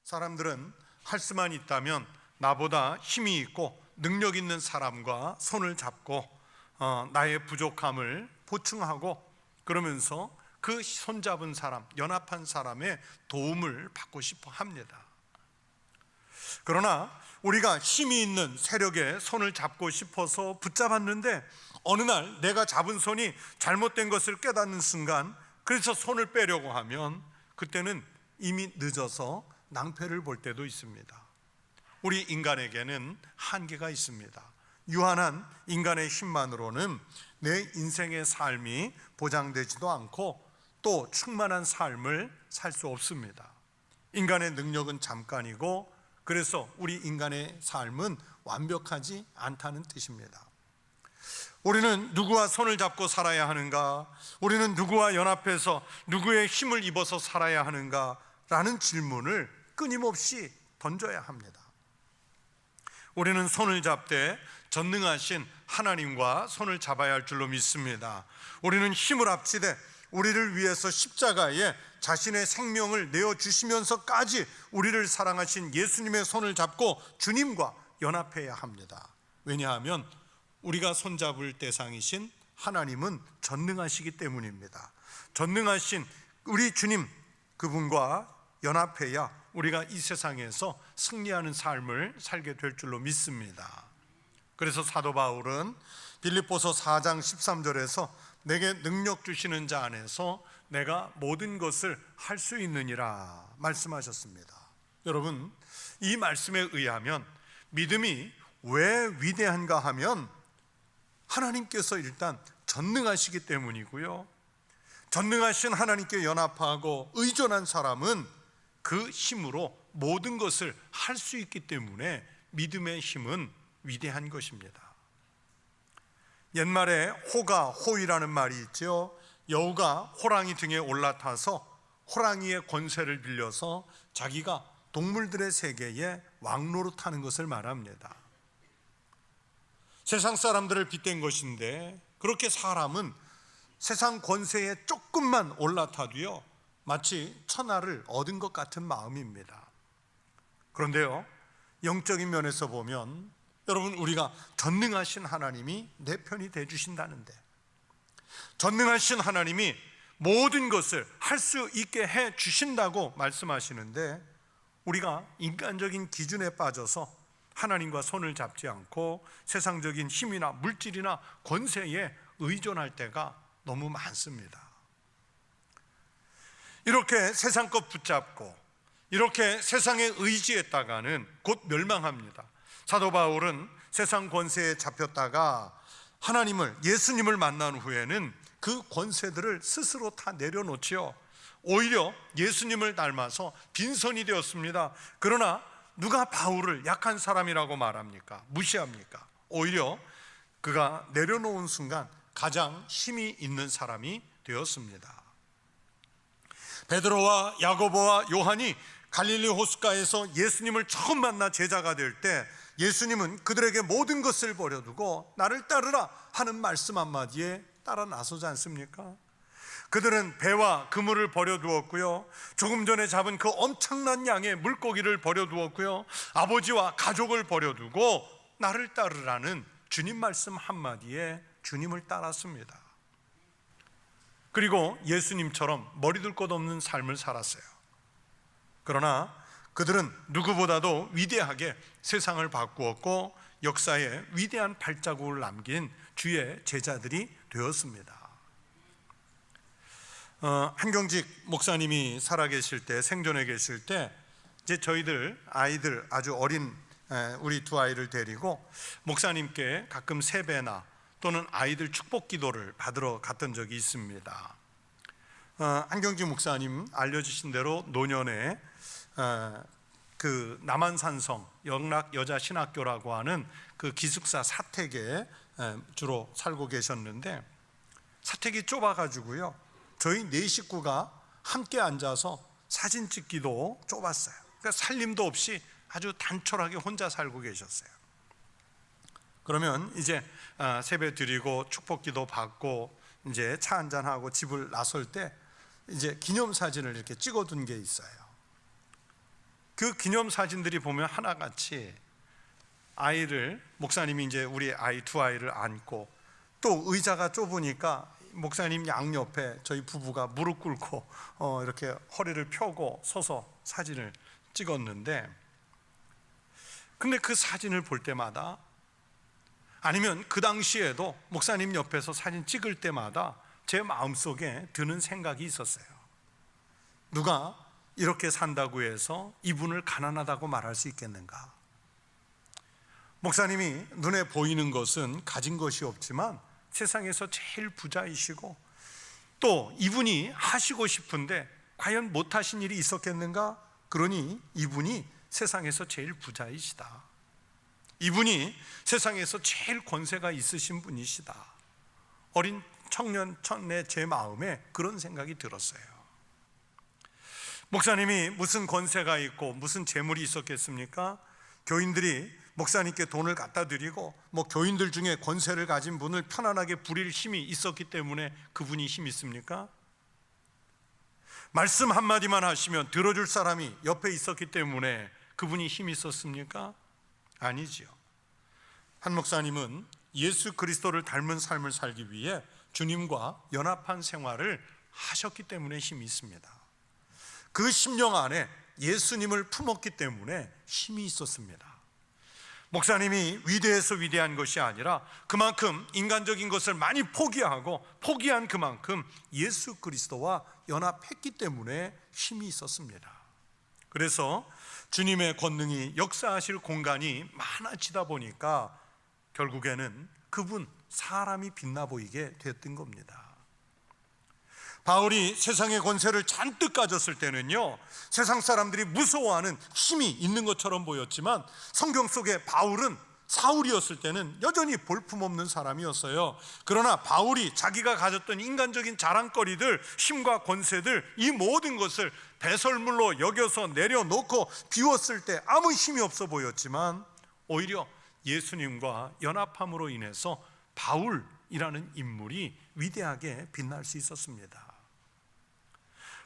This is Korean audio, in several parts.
사람들은 할 수만 있다면 나보다 힘이 있고 능력 있는 사람과 손을 잡고 나의 부족함을 보충하고, 그러면서 그 손잡은 사람, 연합한 사람의 도움을 받고 싶어 합니다. 그러나 우리가 힘이 있는 세력의 손을 잡고 싶어서 붙잡았는데, 어느 날 내가 잡은 손이 잘못된 것을 깨닫는 순간, 그래서 손을 빼려고 하면 그때는 이미 늦어서 낭패를 볼 때도 있습니다. 우리 인간에게는 한계가 있습니다. 유한한 인간의 힘만으로는 내 인생의 삶이 보장되지도 않고 또 충만한 삶을 살 수 없습니다. 인간의 능력은 잠깐이고, 그래서 우리 인간의 삶은 완벽하지 않다는 뜻입니다. 우리는 누구와 손을 잡고 살아야 하는가? 우리는 누구와 연합해서 누구의 힘을 입어서 살아야 하는가? 라는 질문을 끊임없이 던져야 합니다. 우리는 손을 잡되 전능하신 하나님과 손을 잡아야 할 줄로 믿습니다. 우리는 힘을 합치되 우리를 위해서 십자가에 자신의 생명을 내어주시면서까지 우리를 사랑하신 예수님의 손을 잡고 주님과 연합해야 합니다. 왜냐하면 우리가 손잡을 대상이신 하나님은 전능하시기 때문입니다. 전능하신 우리 주님, 그분과 연합해야 우리가 이 세상에서 승리하는 삶을 살게 될 줄로 믿습니다. 그래서 사도 바울은 빌립보서 4장 13절에서 내게 능력 주시는 자 안에서 내가 모든 것을 할 수 있느니라 말씀하셨습니다. 여러분, 이 말씀에 의하면 믿음이 왜 위대한가 하면 하나님께서 일단 전능하시기 때문이고요, 전능하신 하나님께 연합하고 의존한 사람은 그 힘으로 모든 것을 할 수 있기 때문에 믿음의 힘은 위대한 것입니다. 옛말에 호가 호위라는 말이 있죠. 여우가 호랑이 등에 올라타서 호랑이의 권세를 빌려서 자기가 동물들의 세계에 왕노릇하는 것을 말합니다. 세상 사람들을 빗댄 것인데, 그렇게 사람은 세상 권세에 조금만 올라타도요 마치 천하를 얻은 것 같은 마음입니다. 그런데요, 영적인 면에서 보면 여러분, 우리가 전능하신 하나님이 내 편이 돼 주신다는데, 전능하신 하나님이 모든 것을 할 수 있게 해 주신다고 말씀하시는데, 우리가 인간적인 기준에 빠져서 하나님과 손을 잡지 않고 세상적인 힘이나 물질이나 권세에 의존할 때가 너무 많습니다. 이렇게 세상 것 붙잡고 이렇게 세상에 의지했다가는 곧 멸망합니다. 사도 바울은 세상 권세에 잡혔다가 하나님을, 예수님을 만난 후에는 그 권세들을 스스로 다 내려놓지요. 오히려 예수님을 닮아서 빈손이 되었습니다. 그러나 누가 바울을 약한 사람이라고 말합니까? 무시합니까? 오히려 그가 내려놓은 순간 가장 힘이 있는 사람이 되었습니다. 베드로와 야고보와 요한이 갈릴리 호숫가에서 예수님을 처음 만나 제자가 될 때, 예수님은 그들에게 모든 것을 버려두고 나를 따르라 하는 말씀 한마디에 따라 나서지 않습니까? 그들은 배와 그물을 버려두었고요, 조금 전에 잡은 그 엄청난 양의 물고기를 버려두었고요, 아버지와 가족을 버려두고 나를 따르라는 주님 말씀 한마디에 주님을 따랐습니다. 그리고 예수님처럼 머리둘 것 없는 삶을 살았어요. 그러나 그들은 누구보다도 위대하게 세상을 바꾸었고 역사에 위대한 발자국을 남긴 주의 제자들이 되었습니다. 한경직 목사님이 살아계실 때, 생존해 계실 때, 이제 저희들 아이들, 아주 어린 우리 두 아이를 데리고 목사님께 가끔 세배나 또는 아이들 축복 기도를 받으러 갔던 적이 있습니다. 한경직 목사님 알려주신 대로 노년에 그 남한산성 영락 여자 신학교라고 하는 그 기숙사 사택에 주로 살고 계셨는데, 사택이 좁아가지고요 저희 네 식구가 함께 앉아서 사진 찍기도 좁았어요. 그러니까 살림도 없이 아주 단촐하게 혼자 살고 계셨어요. 그러면 이제 세배 드리고 축복기도 받고 이제 차 한잔하고 집을 나설 때 이제 기념사진을 이렇게 찍어둔 게 있어요. 그 기념 사진들이 보면 하나같이 아이를, 목사님이 이제 우리 아이 두 아이를 안고, 또 의자가 좁으니까 목사님 양옆에 저희 부부가 무릎 꿇고 이렇게 허리를 펴고 서서 사진을 찍었는데, 근데 그 사진을 볼 때마다, 아니면 그 당시에도 목사님 옆에서 사진 찍을 때마다 제 마음속에 드는 생각이 있었어요. 누가 이렇게 산다고 해서 이분을 가난하다고 말할 수 있겠는가? 목사님이 눈에 보이는 것은 가진 것이 없지만 세상에서 제일 부자이시고, 또 이분이 하시고 싶은데 과연 못하신 일이 있었겠는가? 그러니 이분이 세상에서 제일 부자이시다, 이분이 세상에서 제일 권세가 있으신 분이시다. 어린 청년의 제 마음에 그런 생각이 들었어요. 목사님이 무슨 권세가 있고 무슨 재물이 있었겠습니까? 교인들이 목사님께 돈을 갖다 드리고, 교인들 중에 권세를 가진 분을 편안하게 부릴 힘이 있었기 때문에 그분이 힘이 있습니까? 말씀 한마디만 하시면 들어줄 사람이 옆에 있었기 때문에 그분이 힘이 있었습니까? 아니지요. 한 목사님은 예수 그리스도를 닮은 삶을 살기 위해 주님과 연합한 생활을 하셨기 때문에 힘이 있습니다. 그 심령 안에 예수님을 품었기 때문에 힘이 있었습니다. 목사님이 위대해서 위대한 것이 아니라 그만큼 인간적인 것을 많이 포기하고, 포기한 그만큼 예수 그리스도와 연합했기 때문에 힘이 있었습니다. 그래서 주님의 권능이 역사하실 공간이 많아지다 보니까 결국에는 그분, 사람이 빛나 보이게 됐던 겁니다. 바울이 세상의 권세를 잔뜩 가졌을 때는요, 세상 사람들이 무서워하는 힘이 있는 것처럼 보였지만, 성경 속에 바울은, 사울이었을 때는 여전히 볼품없는 사람이었어요. 그러나 바울이 자기가 가졌던 인간적인 자랑거리들, 힘과 권세들, 이 모든 것을 배설물로 여겨서 내려놓고 비웠을 때 아무 힘이 없어 보였지만, 오히려 예수님과 연합함으로 인해서 바울이라는 인물이 위대하게 빛날 수 있었습니다.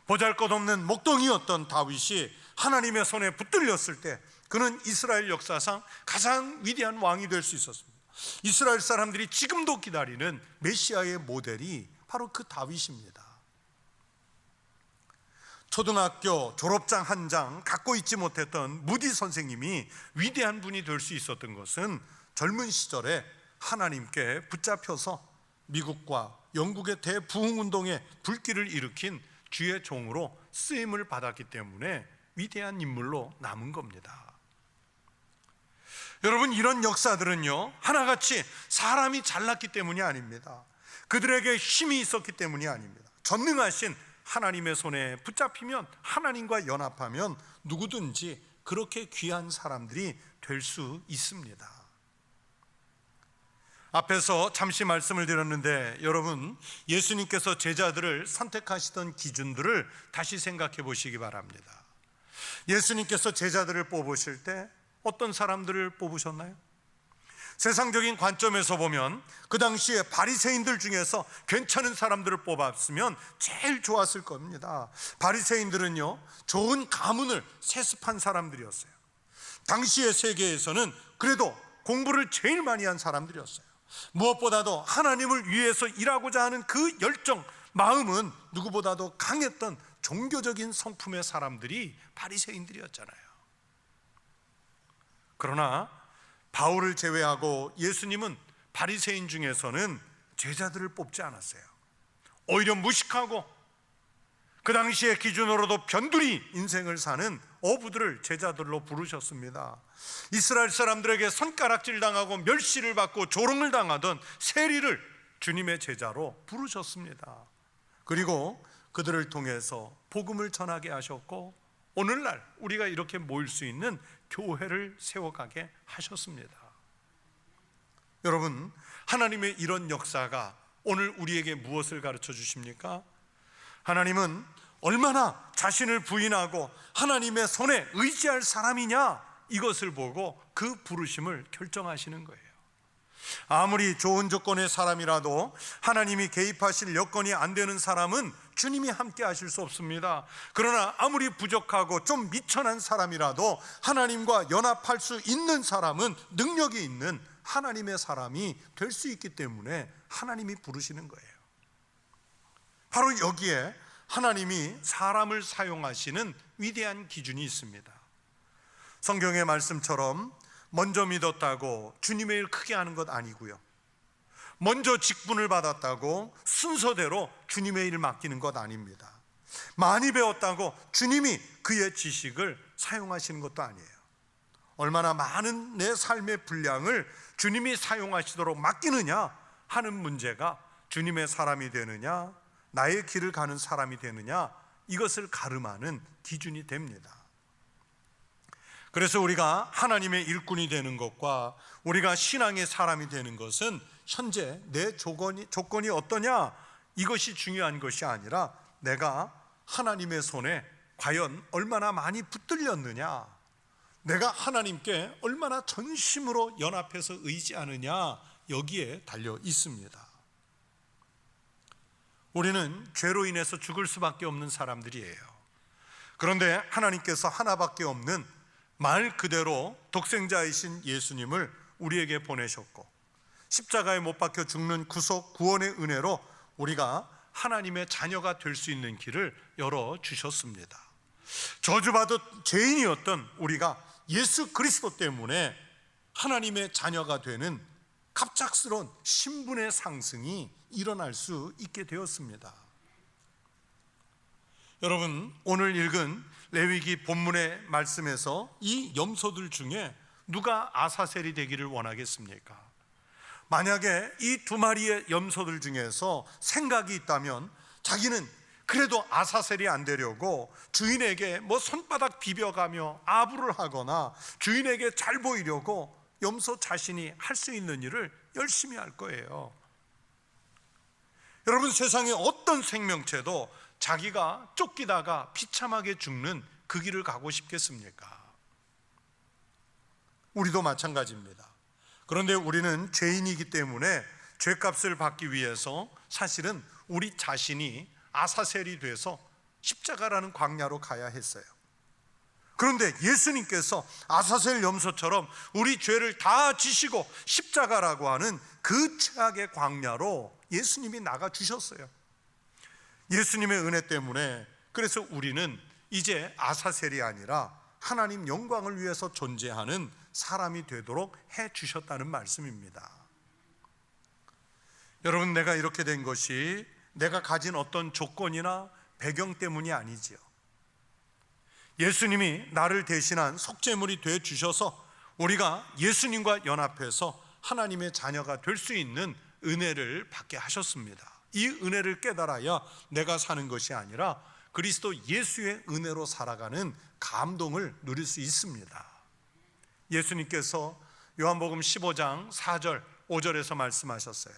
보잘것없는 목동이었던 다윗이 하나님의 손에 붙들렸을 때 그는 이스라엘 역사상 가장 위대한 왕이 될 수 있었습니다. 이스라엘 사람들이 지금도 기다리는 메시아의 모델이 바로 그 다윗입니다. 초등학교 졸업장 한 장 갖고 있지 못했던 무디 선생님이 위대한 분이 될 수 있었던 것은 젊은 시절에 하나님께 붙잡혀서 미국과 영국의 대부흥운동에 불길을 일으킨 주의 종으로 쓰임을 받았기 때문에 위대한 인물로 남은 겁니다. 여러분, 이런 역사들은요, 하나같이 사람이 잘났기 때문이 아닙니다. 그들에게 힘이 있었기 때문이 아닙니다. 전능하신 하나님의 손에 붙잡히면, 하나님과 연합하면 누구든지 그렇게 귀한 사람들이 될 수 있습니다. 앞에서 잠시 말씀을 드렸는데, 여러분, 예수님께서 제자들을 선택하시던 기준들을 다시 생각해 보시기 바랍니다. 예수님께서 제자들을 뽑으실 때 어떤 사람들을 뽑으셨나요? 세상적인 관점에서 보면 그 당시에 바리새인들 중에서 괜찮은 사람들을 뽑았으면 제일 좋았을 겁니다. 바리새인들은요, 좋은 가문을 세습한 사람들이었어요. 당시의 세계에서는 그래도 공부를 제일 많이 한 사람들이었어요. 무엇보다도 하나님을 위해서 일하고자 하는 그 열정, 마음은 누구보다도 강했던 종교적인 성품의 사람들이 바리새인들이었잖아요. 그러나 바울을 제외하고 예수님은 바리새인 중에서는 제자들을 뽑지 않았어요. 오히려 무식하고 그 당시의 기준으로도 변두리 인생을 사는 어부들을 제자들로 부르셨습니다. 이스라엘 사람들에게 손가락질 당하고 멸시를 받고 조롱을 당하던 세리를 주님의 제자로 부르셨습니다. 그리고 그들을 통해서 복음을 전하게 하셨고, 오늘날 우리가 이렇게 모일 수 있는 교회를 세워가게 하셨습니다. 여러분, 하나님의 이런 역사가 오늘 우리에게 무엇을 가르쳐 주십니까? 하나님은 얼마나 자신을 부인하고 하나님의 손에 의지할 사람이냐, 이것을 보고 그 부르심을 결정하시는 거예요. 아무리 좋은 조건의 사람이라도 하나님이 개입하실 여건이 안 되는 사람은 주님이 함께 하실 수 없습니다. 그러나 아무리 부족하고 좀 미천한 사람이라도 하나님과 연합할 수 있는 사람은 능력이 있는 하나님의 사람이 될 수 있기 때문에 하나님이 부르시는 거예요. 바로 여기에 하나님이 사람을 사용하시는 위대한 기준이 있습니다. 성경의 말씀처럼 먼저 믿었다고 주님의 일 크게 하는 것 아니고요, 먼저 직분을 받았다고 순서대로 주님의 일을 맡기는 것 아닙니다. 많이 배웠다고 주님이 그의 지식을 사용하시는 것도 아니에요. 얼마나 많은 내 삶의 분량을 주님이 사용하시도록 맡기느냐 하는 문제가 주님의 사람이 되느냐, 나의 길을 가는 사람이 되느냐, 이것을 가름하는 기준이 됩니다. 그래서 우리가 하나님의 일꾼이 되는 것과 우리가 신앙의 사람이 되는 것은 현재 내 조건이 어떠냐, 이것이 중요한 것이 아니라 내가 하나님의 손에 과연 얼마나 많이 붙들렸느냐, 내가 하나님께 얼마나 전심으로 연합해서 의지하느냐, 여기에 달려 있습니다. 우리는 죄로 인해서 죽을 수밖에 없는 사람들이에요. 그런데 하나님께서 하나밖에 없는 말 그대로 독생자이신 예수님을 우리에게 보내셨고, 십자가에 못 박혀 죽는 구속 구원의 은혜로 우리가 하나님의 자녀가 될 수 있는 길을 열어주셨습니다. 저주받은 죄인이었던 우리가 예수 그리스도 때문에 하나님의 자녀가 되는 갑작스러운 신분의 상승이 일어날 수 있게 되었습니다. 여러분, 오늘 읽은 레위기 본문의 말씀에서 이 염소들 중에 누가 아사셀이 되기를 원하겠습니까? 만약에 이 두 마리의 염소들 중에서 생각이 있다면 자기는 그래도 아사셀이 안 되려고 주인에게 손바닥 비벼가며 아부를 하거나 주인에게 잘 보이려고 염소 자신이 할 수 있는 일을 열심히 할 거예요. 여러분, 세상에 어떤 생명체도 자기가 쫓기다가 비참하게 죽는 그 길을 가고 싶겠습니까? 우리도 마찬가지입니다. 그런데 우리는 죄인이기 때문에 죄값을 받기 위해서 사실은 우리 자신이 아사셀이 돼서 십자가라는 광야로 가야 했어요. 그런데 예수님께서 아사셀 염소처럼 우리 죄를 다 지시고 십자가라고 하는 그 최악의 광야로 예수님이 나가 주셨어요. 예수님의 은혜 때문에 그래서 우리는 이제 아사셀이 아니라 하나님 영광을 위해서 존재하는 사람이 되도록 해 주셨다는 말씀입니다. 여러분, 내가 이렇게 된 것이 내가 가진 어떤 조건이나 배경 때문이 아니지요. 예수님이 나를 대신한 속죄물이 되어 주셔서 우리가 예수님과 연합해서 하나님의 자녀가 될 수 있는 은혜를 받게 하셨습니다. 이 은혜를 깨달아야 내가 사는 것이 아니라 그리스도 예수의 은혜로 살아가는 감동을 누릴 수 있습니다. 예수님께서 요한복음 15장 4절 5절에서 말씀하셨어요.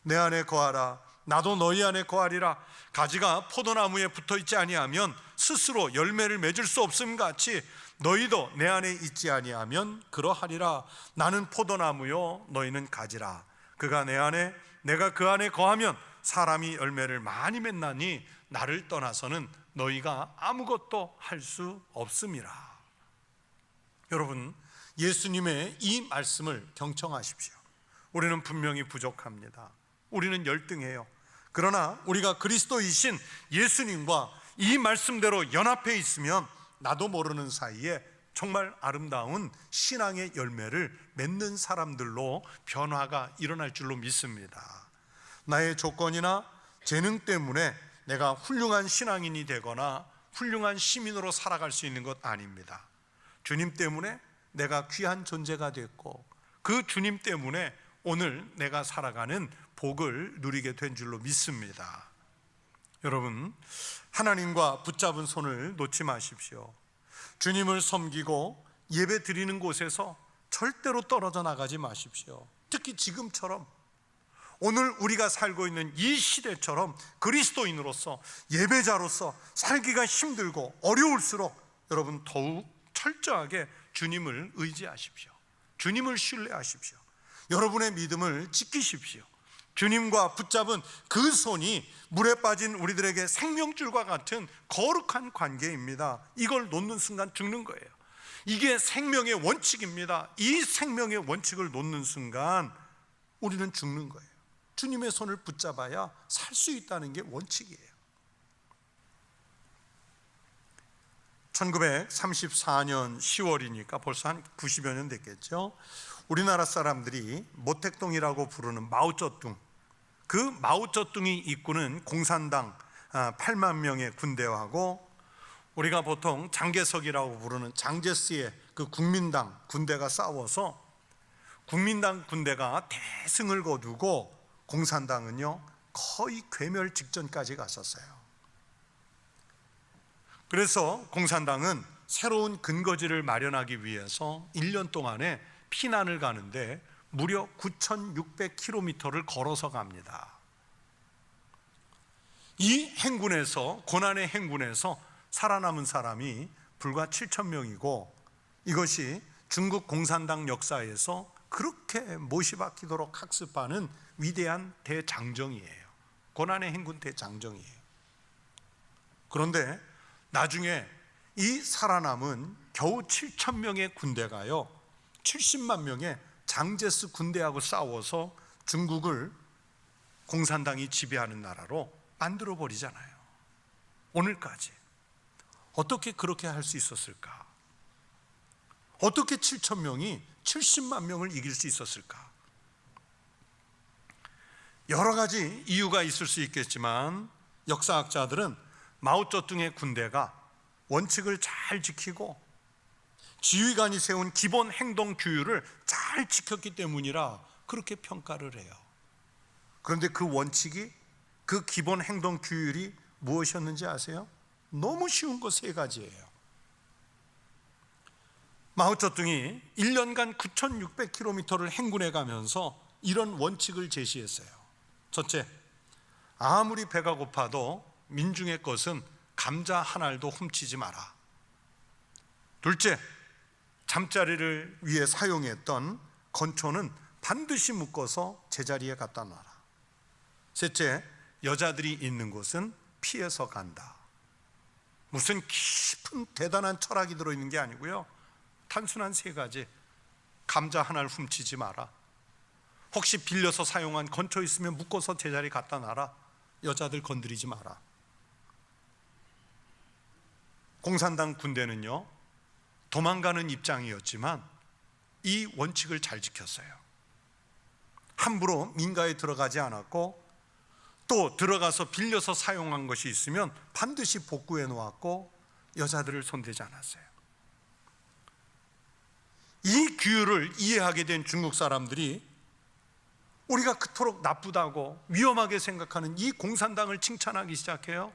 내 안에 거하라, 나도 너희 안에 거하리라. 가지가 포도나무에 붙어있지 아니하면 스스로 열매를 맺을 수 없음 같이 너희도 내 안에 있지 아니하면 그러하리라. 나는 포도나무요 너희는 가지라. 그가 내 안에 내가 그 안에 거하면 사람이 열매를 많이 맺나니 나를 떠나서는 너희가 아무것도 할 수 없음이라. 여러분, 예수님의 이 말씀을 경청하십시오. 우리는 분명히 부족합니다. 우리는 열등해요. 그러나 우리가 그리스도이신 예수님과 이 말씀대로 연합해 있으면 나도 모르는 사이에 정말 아름다운 신앙의 열매를 맺는 사람들로 변화가 일어날 줄로 믿습니다. 나의 조건이나 재능 때문에 내가 훌륭한 신앙인이 되거나 훌륭한 시민으로 살아갈 수 있는 것 아닙니다. 주님 때문에 내가 귀한 존재가 됐고 그 주님 때문에 오늘 내가 살아가는 복을 누리게 된 줄로 믿습니다. 여러분, 하나님과 붙잡은 손을 놓지 마십시오. 주님을 섬기고 예배 드리는 곳에서 절대로 떨어져 나가지 마십시오. 특히 지금처럼 오늘 우리가 살고 있는 이 시대처럼 그리스도인으로서 예배자로서 살기가 힘들고 어려울수록 여러분 더욱 철저하게 주님을 의지하십시오. 주님을 신뢰하십시오. 여러분의 믿음을 지키십시오. 주님과 붙잡은 그 손이 물에 빠진 우리들에게 생명줄과 같은 거룩한 관계입니다. 이걸 놓는 순간 죽는 거예요. 이게 생명의 원칙입니다. 이 생명의 원칙을 놓는 순간 우리는 죽는 거예요. 주님의 손을 붙잡아야 살 수 있다는 게 원칙이에요. 1934년 10월이니까 벌써 한 90여 년 됐겠죠. 우리나라 사람들이 모택동이라고 부르는 마오쩌둥, 그 마오쩌둥이 이끄는 공산당 8만 명의 군대하고 우리가 보통 장개석이라고 부르는 장제스의 그 국민당 군대가 싸워서 국민당 군대가 대승을 거두고 공산당은요 거의 괴멸 직전까지 갔었어요. 그래서 공산당은 새로운 근거지를 마련하기 위해서 1년 동안에 피난을 가는데 무려 9,600km를 걸어서 갑니다. 이 행군에서, 고난의 행군에서 살아남은 사람이 불과 7,000명이고 이것이 중국 공산당 역사에서 그렇게 못이 박히도록 학습하는 위대한 대장정이에요. 고난의 행군 대장정이에요. 그런데 나중에 이 살아남은 겨우 7,000명의 군대가요 70만 명의 장제스 군대하고 싸워서 중국을 공산당이 지배하는 나라로 만들어 버리잖아요. 오늘까지 어떻게 그렇게 할 수 있었을까? 어떻게 7,000명이 70만 명을 이길 수 있었을까? 여러 가지 이유가 있을 수 있겠지만 역사학자들은 마오쩌둥의 군대가 원칙을 잘 지키고 지휘관이 세운 기본 행동 규율을 잘 지켰기 때문이라 그렇게 평가를 해요. 그런데 그 원칙이, 그 기본 행동 규율이 무엇이었는지 아세요? 너무 쉬운 거 3가지예요. 마오쩌둥이 1년간 9,600km를 행군해 가면서 이런 원칙을 제시했어요. 첫째, 아무리 배가 고파도 민중의 것은 감자 한 알도 훔치지 마라. 둘째, 잠자리를 위해 사용했던 건초는 반드시 묶어서 제자리에 갖다 놔라. 셋째, 여자들이 있는 곳은 피해서 간다. 무슨 깊은 대단한 철학이 들어있는 게 아니고요, 단순한 3가지. 감자 한 알 훔치지 마라. 혹시 빌려서 사용한 건초 있으면 묶어서 제자리 갖다 놔라. 여자들 건드리지 마라. 공산당 군대는요 도망가는 입장이었지만 이 원칙을 잘 지켰어요. 함부로 민가에 들어가지 않았고 또 들어가서 빌려서 사용한 것이 있으면 반드시 복구해 놓았고 여자들을 손대지 않았어요. 이 규율을 이해하게 된 중국 사람들이 우리가 그토록 나쁘다고 위험하게 생각하는 이 공산당을 칭찬하기 시작해요.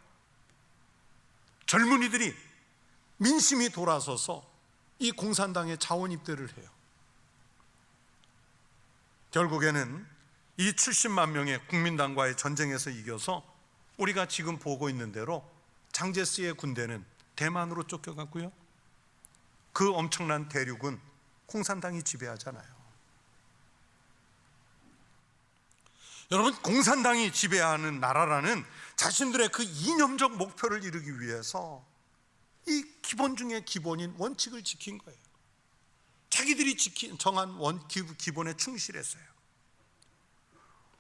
젊은이들이 민심이 돌아서서 이 공산당에 자원 입대를 해요. 결국에는 이 70만 명의 국민당과의 전쟁에서 이겨서 우리가 지금 보고 있는 대로 장제스의 군대는 대만으로 쫓겨갔고요, 그 엄청난 대륙은 공산당이 지배하잖아요. 여러분, 공산당이 지배하는 나라라는 자신들의 그 이념적 목표를 이루기 위해서 이 기본 중에 기본인 원칙을 지킨 거예요. 자기들이 정한 기본에 충실했어요.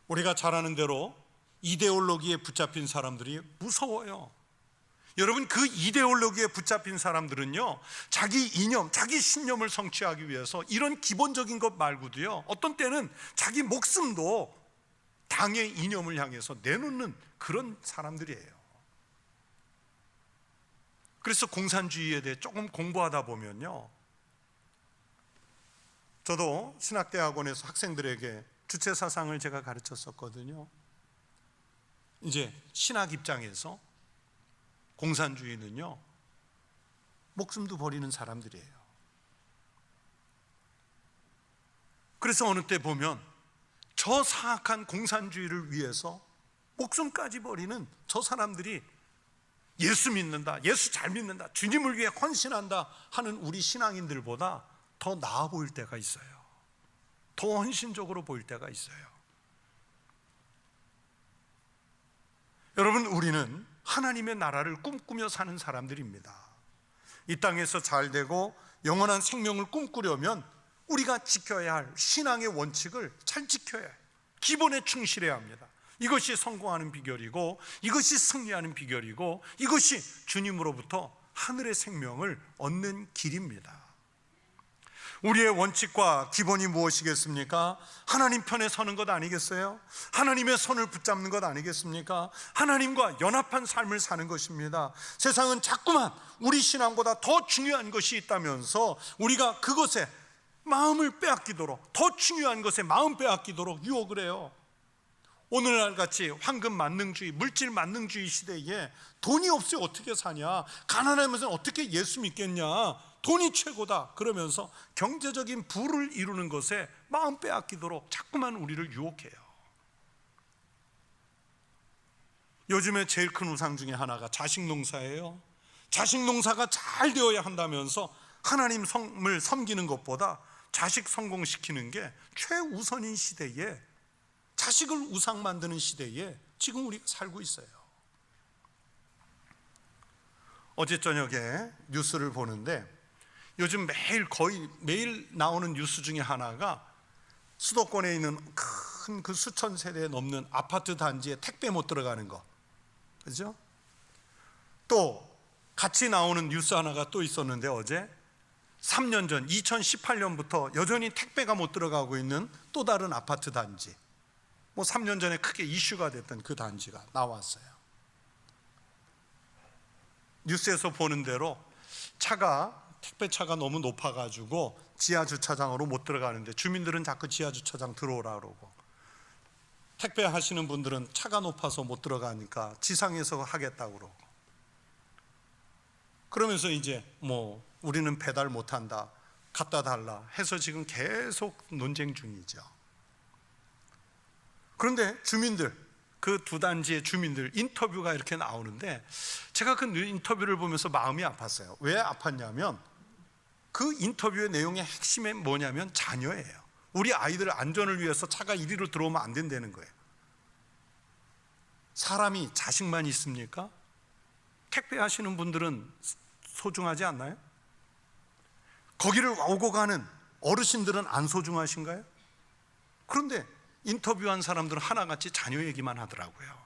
우리가 잘 아는 대로 이데올로기에 붙잡힌 사람들이 무서워요. 여러분, 그 이데올로기에 붙잡힌 사람들은요 자기 이념, 자기 신념을 성취하기 위해서 이런 기본적인 것 말고도요 어떤 때는 자기 목숨도 당의 이념을 향해서 내놓는 그런 사람들이에요. 그래서 공산주의에 대해 조금 공부하다 보면요, 저도 신학대학원에서 학생들에게 주체사상을 제가 가르쳤었거든요. 이제 신학 입장에서 공산주의는요 목숨도 버리는 사람들이에요. 그래서 어느 때 보면 저 사악한 공산주의를 위해서 목숨까지 버리는 저 사람들이 예수 믿는다, 예수 잘 믿는다, 주님을 위해 헌신한다 하는 우리 신앙인들보다 더 나아 보일 때가 있어요. 더 헌신적으로 보일 때가 있어요. 여러분, 우리는 하나님의 나라를 꿈꾸며 사는 사람들입니다. 이 땅에서 잘 되고 영원한 생명을 꿈꾸려면 우리가 지켜야 할 신앙의 원칙을 잘 지켜야 해요. 기본에 충실해야 합니다. 이것이 성공하는 비결이고, 이것이 승리하는 비결이고, 이것이 주님으로부터 하늘의 생명을 얻는 길입니다. 우리의 원칙과 기본이 무엇이겠습니까? 하나님 편에 서는 것 아니겠어요? 하나님의 손을 붙잡는 것 아니겠습니까? 하나님과 연합한 삶을 사는 것입니다. 세상은 자꾸만 우리 신앙보다 더 중요한 것이 있다면서 우리가 그것에 마음을 빼앗기도록, 더 중요한 것에 마음 빼앗기도록 유혹을 해요. 오늘날 같이 황금 만능주의, 물질 만능주의 시대에 돈이 없이 어떻게 사냐, 가난하면서 어떻게 예수 믿겠냐, 돈이 최고다 그러면서 경제적인 부를 이루는 것에 마음 빼앗기도록 자꾸만 우리를 유혹해요. 요즘에 제일 큰 우상 중에 하나가 자식 농사예요. 자식 농사가 잘 되어야 한다면서 하나님 성을 섬기는 것보다 자식 성공시키는 게 최우선인 시대에, 자식을 우상 만드는 시대에 지금 우리가 살고 있어요. 어제 저녁에 뉴스를 보는데 요즘 거의 매일 나오는 뉴스 중에 하나가 수도권에 있는 큰 그 수천 세대 넘는 아파트 단지에 택배 못 들어가는 거, 그죠? 또 같이 나오는 뉴스 하나가 또 있었는데 어제 3년 전 2018년부터 여전히 택배가 못 들어가고 있는 또 다른 아파트 단지, 3년 전에 크게 이슈가 됐던 그 단지가 나왔어요. 뉴스에서 보는 대로 택배차가 너무 높아가지고 지하 주차장으로 못 들어가는데 주민들은 자꾸 지하 주차장 들어오라 그러고, 택배 하시는 분들은 차가 높아서 못 들어가니까 지상에서 하겠다고 그러고, 그러면서 이제 우리는 배달 못한다, 갖다 달라 해서 지금 계속 논쟁 중이죠. 그런데 주민들, 그 두 단지의 주민들 인터뷰가 이렇게 나오는데 제가 그 인터뷰를 보면서 마음이 아팠어요. 왜 아팠냐면 그 인터뷰의 내용의 핵심이 뭐냐면 자녀예요. 우리 아이들 안전을 위해서 차가 이리로 들어오면 안 된다는 거예요. 사람이 자식만 있습니까? 택배 하시는 분들은 소중하지 않나요? 거기를 오고 가는 어르신들은 안 소중하신가요? 그런데 인터뷰한 사람들은 하나같이 자녀 얘기만 하더라고요.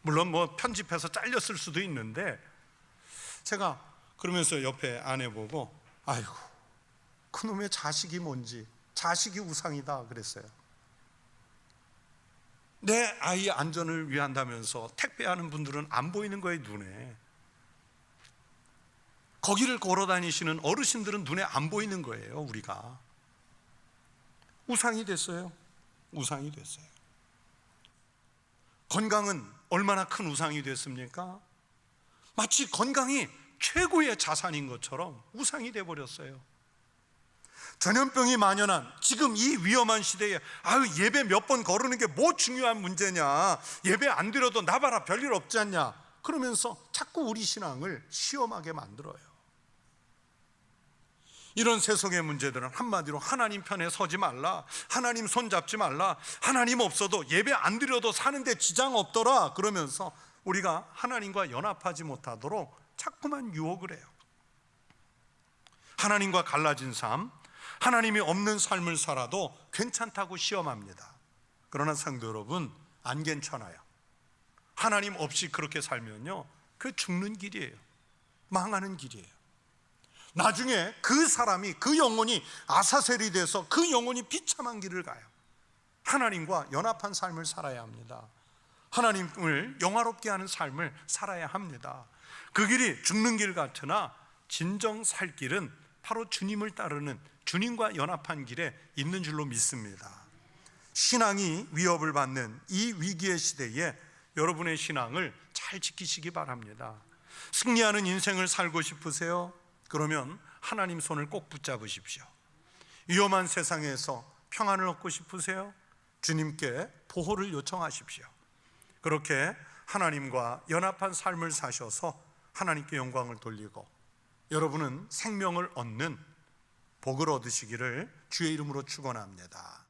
물론 편집해서 잘렸을 수도 있는데, 제가 그러면서 옆에 아내 보고 아이고 그놈의 자식이 뭔지, 자식이 우상이다 그랬어요. 내 아이의 안전을 위한다면서 택배하는 분들은 안 보이는 거예요, 눈에. 거기를 걸어 다니시는 어르신들은 눈에 안 보이는 거예요. 우리가 우상이 됐어요. 우상이 됐어요. 건강은 얼마나 큰 우상이 됐습니까? 마치 건강이 최고의 자산인 것처럼 우상이 돼버렸어요. 전염병이 만연한 지금 이 위험한 시대에 예배 몇 번 거르는 게 뭐 중요한 문제냐, 예배 안 드려도 나 봐라 별일 없지 않냐, 그러면서 자꾸 우리 신앙을 시험하게 만들어요. 이런 세속의 문제들은 한마디로 하나님 편에 서지 말라, 하나님 손 잡지 말라, 하나님 없어도 예배 안 드려도 사는데 지장 없더라 그러면서 우리가 하나님과 연합하지 못하도록 자꾸만 유혹을 해요. 하나님과 갈라진 삶, 하나님이 없는 삶을 살아도 괜찮다고 시험합니다. 그러나 성도 여러분, 안 괜찮아요. 하나님 없이 그렇게 살면요, 그 죽는 길이에요. 망하는 길이에요. 나중에 그 사람이, 그 영혼이 아사셀이 돼서 그 영혼이 비참한 길을 가요. 하나님과 연합한 삶을 살아야 합니다. 하나님을 영화롭게 하는 삶을 살아야 합니다. 그 길이 죽는 길 같으나 진정 살 길은 바로 주님을 따르는, 주님과 연합한 길에 있는 줄로 믿습니다. 신앙이 위협을 받는 이 위기의 시대에 여러분의 신앙을 잘 지키시기 바랍니다. 승리하는 인생을 살고 싶으세요? 그러면 하나님 손을 꼭 붙잡으십시오. 위험한 세상에서 평안을 얻고 싶으세요? 주님께 보호를 요청하십시오. 그렇게 하나님과 연합한 삶을 사셔서 하나님께 영광을 돌리고 여러분은 생명을 얻는 복을 얻으시기를 주의 이름으로 축원합니다.